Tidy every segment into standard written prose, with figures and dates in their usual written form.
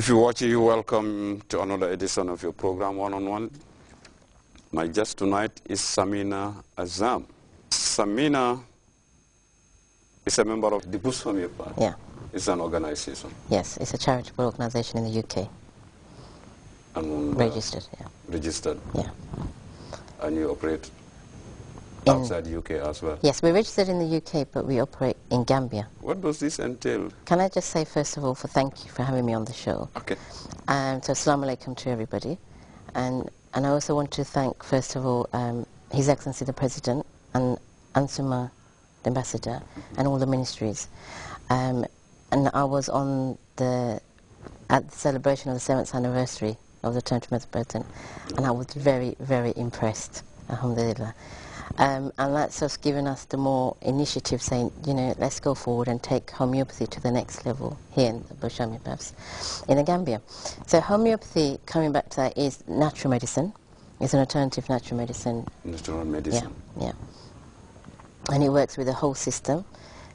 If you're watching, you're welcome to another edition of your program, One-on-One. My guest tonight is Samina Azam. Samina is a member of the Bush Family Party. Yeah. It's an organization. Yes, it's a charitable organization in the UK. And, registered, yeah. Registered? Yeah. And you operate outside the UK as well? Yes, we're registered in the UK, but we operate in Gambia. What does this entail? Can I just say, first of all, thank you for having me on the show. Okay. So, Assalamu alaikum to everybody. And I also want to thank, first of all, His Excellency the President and Ansuma, the Ambassador, and all the ministries. And I was at the celebration of the 7th anniversary of the term of the President, and I was very, very impressed, alhamdulillah. And that's just given us the more initiative saying, you know, let's go forward and take homeopathy to the next level here in the Bush Army Buffs in the Gambia. So homeopathy, coming back to that, is natural medicine. It's an alternative natural medicine. Natural medicine. Yeah, yeah. And it works with the whole system.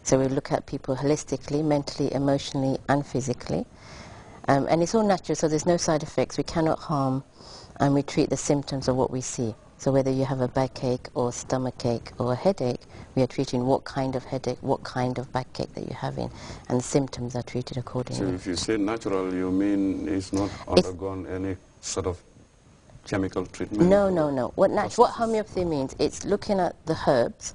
So we look at people holistically, mentally, emotionally, and physically. And it's all natural, so there's no side effects. We cannot harm, and we treat the symptoms of what we see. So whether you have a backache or stomach ache or a headache, we are treating what kind of headache, what kind of backache that you're having, and the symptoms are treated accordingly. So if you say natural, you mean it's not undergone any sort of chemical treatment? No, no, no. What homeopathy means, it's looking at the herbs,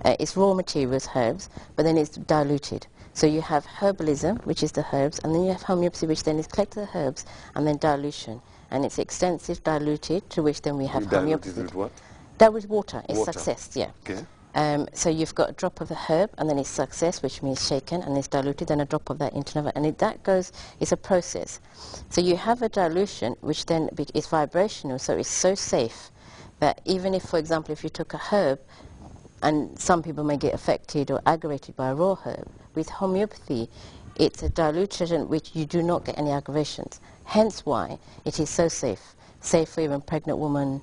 it's raw materials, herbs, but then it's diluted. So you have herbalism, which is the herbs, and then you have homeopathy, which then is collecting the herbs, and then dilution. And it's extensive diluted, to which then we have homeopathy. Diluted with what? That with water. It's water. success, yeah. Okay. So you've got a drop of the herb, and then it's success, which means shaken, and it's diluted, then a drop of that into another, and it's a process. So you have a dilution, which then is vibrational, so it's so safe that even if, for example, if you took a herb, and some people may get affected or aggravated by a raw herb, with homeopathy, it's a dilution which you do not get any aggravations. Hence why it is so safe. Safe for even pregnant women,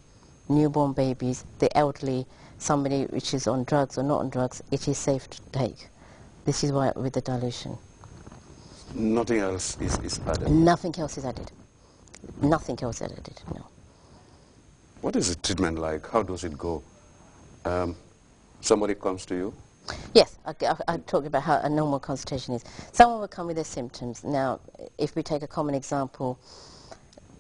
newborn babies, the elderly, somebody which is on drugs or not on drugs, it is safe to take. This is why with the dilution. Nothing else is added? Nothing else is added. Nothing else is added, no. What is the treatment like? How does it go? Somebody comes to you? Yes, I talk about how a normal consultation is. Someone will come with their symptoms. Now, if we take a common example,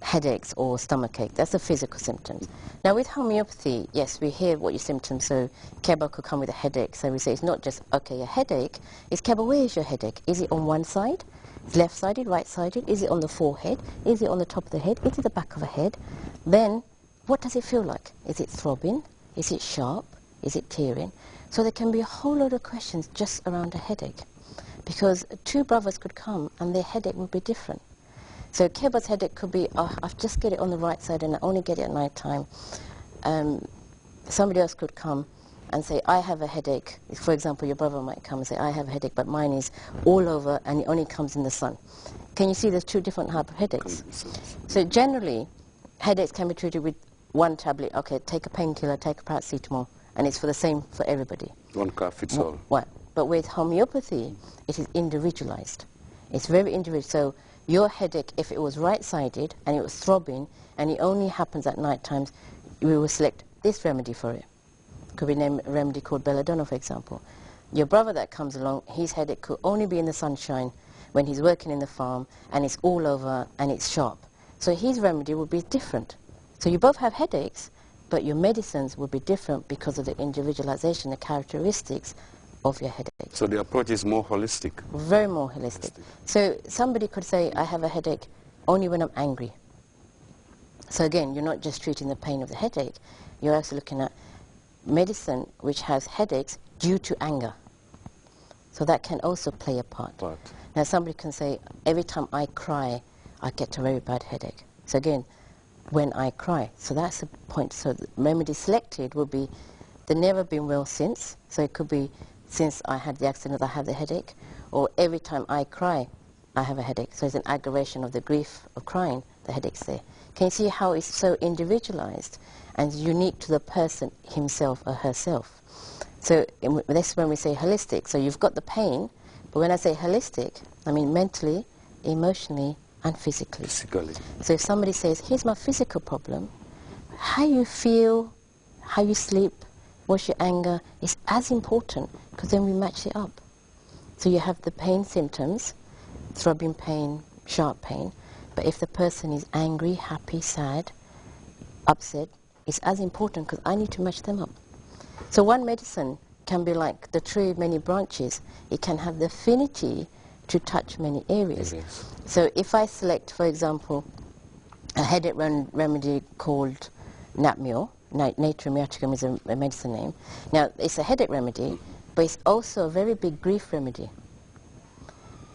headaches or stomachache, that's the physical symptoms. Now, with homeopathy, yes, we hear what your symptoms, so Keba could come with a headache, so we say it's not just, okay, a headache, it's Keba, where is your headache? Is it on one side, left-sided, right-sided? Is it on the forehead? Is it on the top of the head? Is it the back of the head? Then, what does it feel like? Is it throbbing? Is it sharp? Is it tearing? So there can be a whole lot of questions just around a headache, because two brothers could come and their headache would be different. So Keba's headache could be, oh, I just get it on the right side and I only get it at night time. Somebody else could come and say, I have a headache. For example, your brother might come and say, I have a headache, but mine is all over and it only comes in the sun. Can you see there's two different types of headaches? So generally, headaches can be treated with one tablet. Okay, take a painkiller, take a paracetamol. And it's for the same for everybody. One cup fits all. What? But with homeopathy, it is individualized. It's very individual. So your headache, if it was right-sided and it was throbbing and it only happens at night times, we will select this remedy for it. Could be named a remedy called belladonna, for example. Your brother that comes along, his headache could only be in the sunshine when he's working in the farm and it's all over and it's sharp. So his remedy would be different. So you both have headaches, but your medicines will be different because of the individualization, the characteristics of your headache. So the approach is more holistic? Very more holistic. So somebody could say, I have a headache only when I'm angry. So again, you're not just treating the pain of the headache, you're also looking at medicine which has headaches due to anger. So that can also play a part. Now somebody can say, every time I cry, I get a very bad headache. So again, when I cry. So that's the point. So the remedy selected will be, they've never been well since. So it could be, since I had the accident, I have the headache. Or every time I cry, I have a headache. So it's an aggravation of the grief of crying, the headache's there. Can you see how it's so individualized and unique to the person himself or herself? So this is when we say holistic. So you've got the pain, but when I say holistic, I mean mentally, emotionally, and physically. Physically. So if somebody says, here's my physical problem, how you feel, how you sleep, what's your anger, is as important, because then we match it up. So you have the pain symptoms, throbbing pain, sharp pain, but if the person is angry, happy, sad, upset, it's as important because I need to match them up. So one medicine can be like the tree of many branches. It can have the affinity to touch many areas. So if I select, for example, a headache remedy called Natmio, Natrium muriaticum is a medicine name. Now, it's a headache remedy, but it's also a very big grief remedy.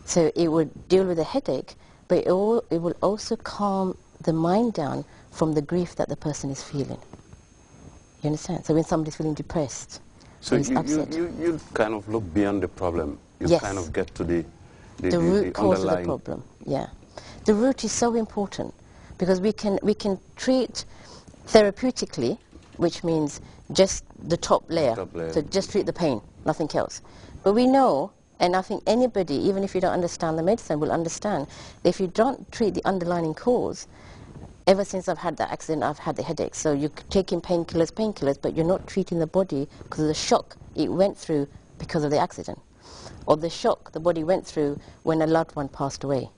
So it would deal with the headache, but it will also calm the mind down from the grief that the person is feeling. You understand? So when somebody's feeling depressed, so or he's upset, you kind of look beyond the problem. You yes, kind of get to the root cause of the underlying problem. Yeah, the root is so important because we can treat therapeutically, which means just the top layer. So just treat the pain, nothing else. But we know, and I think anybody, even if you don't understand the medicine, will understand that if you don't treat the underlying cause. Ever since I've had that accident, I've had the headache. So you're taking painkillers, but you're not treating the body because of the shock it went through because of the accident, or the shock the body went through when a loved one passed away,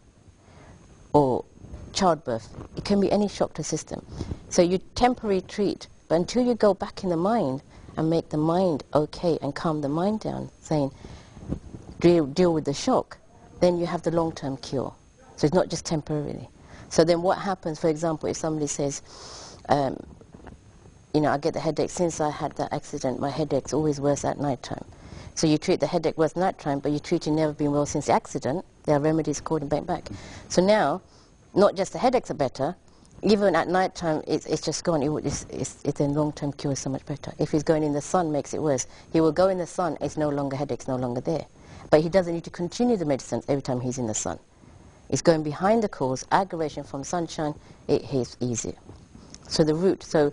or childbirth. It can be any shock to the system. So you temporarily treat, but until you go back in the mind and make the mind okay and calm the mind down, saying, deal with the shock, then you have the long-term cure. So it's not just temporarily. So then what happens, for example, if somebody says, you know, I get the headache since I had that accident, my headache's always worse at night time. So you treat the headache worse at night time, but you treat it never been well since the accident. There are remedies called and back. So now, not just the headaches are better, even at night time, it's just gone. It's a long-term cure, so much better. If he's going in the sun, makes it worse. He will go in the sun, it's no longer headache, it's no longer there. But he doesn't need to continue the medicine every time he's in the sun. It's going behind the cause, aggravation from sunshine, it is easier. So the root, so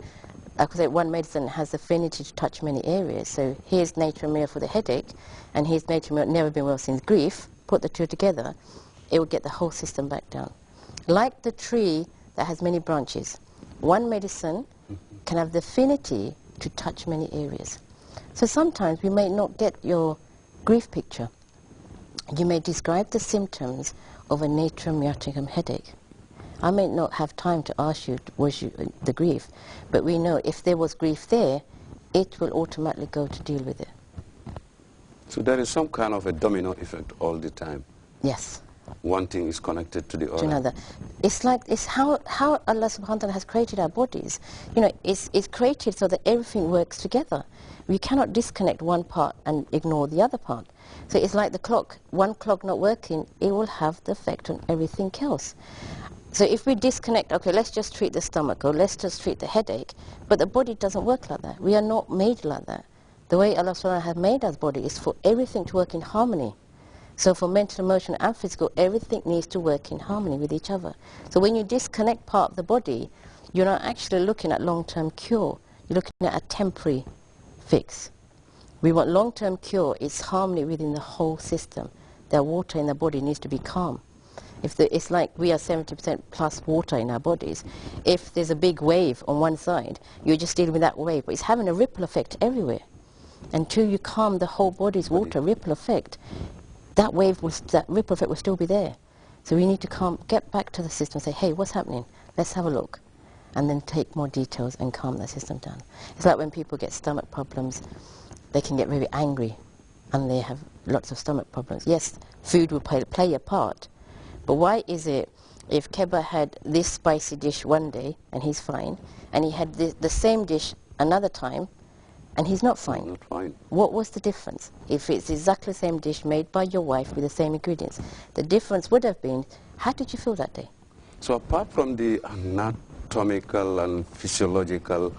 like I said, one medicine has affinity to touch many areas. So here's Natrium muriaticum for the headache, and here's Natrium muriaticum never been well since grief. Put the two together, it will get the whole system back down. Like the tree that has many branches, one medicine can have the affinity to touch many areas. So sometimes we may not get your grief picture. You may describe the symptoms of a Natrium muriaticum headache. I may not have time to ask you, was you the grief, but we know if there was grief there, it will automatically go to deal with it. So there is some kind of a domino effect all the time. Yes. One thing is connected to the other. To another. It's like, it's how Allah subhanahu wa ta'ala has created our bodies. You know, it's created so that everything works together. We cannot disconnect one part and ignore the other part. So it's like the clock. One clock not working, it will have the effect on everything else. So if we disconnect, okay, let's just treat the stomach, or let's just treat the headache, but the body doesn't work like that. We are not made like that. The way Allah subhanahu wa ta'ala has made our body is for everything to work in harmony. So for mental, emotional and physical, everything needs to work in harmony with each other. So when you disconnect part of the body, you're not actually looking at long-term cure. You're looking at a temporary fix. We want long-term cure, it's harmony within the whole system. The water in the body needs to be calm. It's like we are 70% plus water in our bodies. If there's a big wave on one side, you're just dealing with that wave, but it's having a ripple effect everywhere. Until you calm the whole body's water ripple effect, that ripple effect will still be there. So we need to get back to the system and say, hey, what's happening? Let's have a look. And then take more details and calm the system down. It's like when people get stomach problems, they can get very angry and they have lots of stomach problems. Yes, food will play a part, but why is it if Keba had this spicy dish one day and he's fine, and he had the same dish another time and he's not fine? Not fine. What was the difference? If it's exactly the same dish made by your wife with the same ingredients, the difference would have been, how did you feel that day? So apart from the anatomical and physiological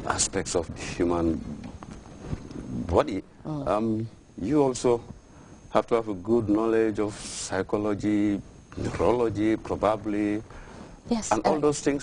aspects of the human body, you also have to have a good knowledge of psychology, neurology, probably, yes, and all those things